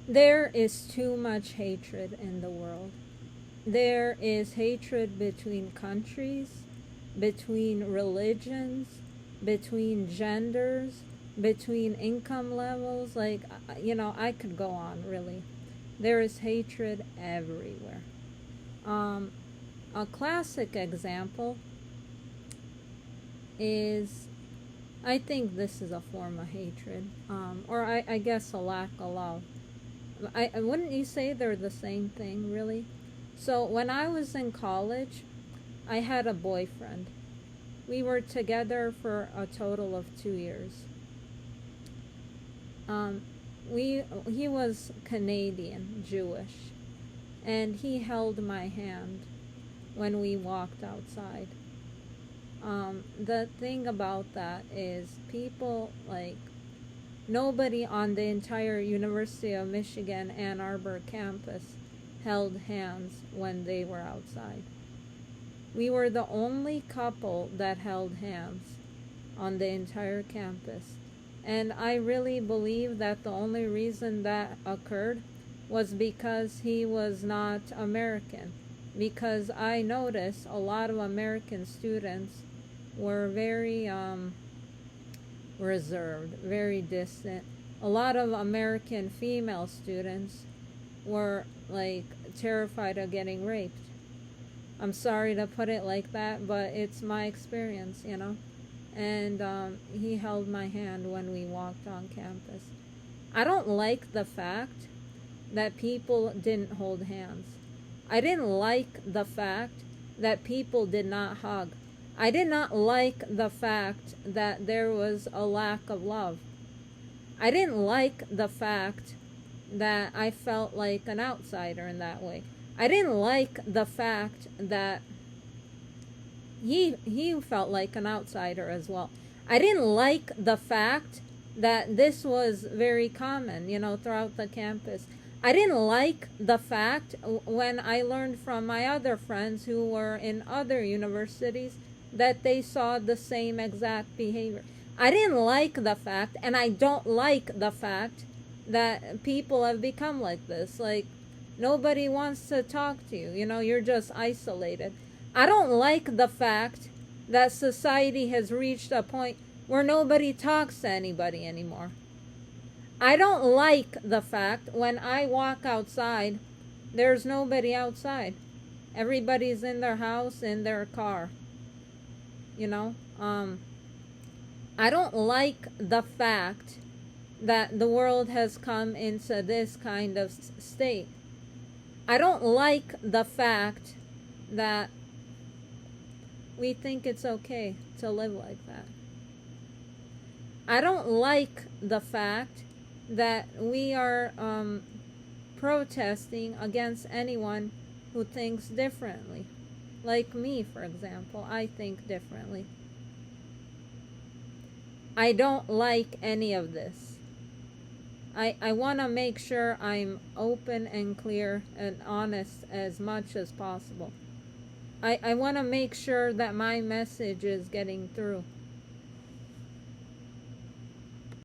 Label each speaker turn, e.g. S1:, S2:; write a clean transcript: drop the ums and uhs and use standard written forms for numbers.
S1: There is too much hatred in the world. There is hatred between countries, between religions, between genders, between income levels. Like, I could go on, really. There is hatred everywhere. A classic example is, I think this is a form of hatred, or I guess a lack of love. Wouldn't you say they're the same thing, really? So when I was in college, I had a boyfriend. We were together for a total of 2 years. He was Canadian, Jewish, and he held my hand when we walked outside. The thing about that is people, like, nobody on the entire University of Michigan Ann Arbor campus held hands when they were outside. We were the only couple that held hands on the entire campus. And I really believe that the only reason that occurred was because he was not American. Because I noticed a lot of American students were very reserved, very distant. A lot of American female students were, like, terrified of getting raped. I'm sorry to put it like that, but it's my experience, And he held my hand when we walked on campus. I don't like the fact that people didn't hold hands. I didn't like the fact that people did not hug. I did not like the fact that there was a lack of love. I didn't like the fact that I felt like an outsider in that way. I didn't like the fact that he felt like an outsider as well. I didn't like the fact that this was very common, throughout the campus. I didn't like the fact when I learned from my other friends who were in other universities that they saw the same exact behavior. I didn't like the fact, and I don't like the fact that people have become like this. Like, nobody wants to talk to you. You're just isolated. I don't like the fact that society has reached a point where nobody talks to anybody anymore. I don't like the fact when I walk outside, there's nobody outside. Everybody's in their house, in their car. I don't like the fact that the world has come into this kind of state. I don't like the fact that we think it's okay to live like that. I don't like the fact that we are protesting against anyone who thinks differently. Like me, for example, I think differently. I don't like any of this. I want to make sure I'm open and clear and honest as much as possible. I want to make sure that my message is getting through.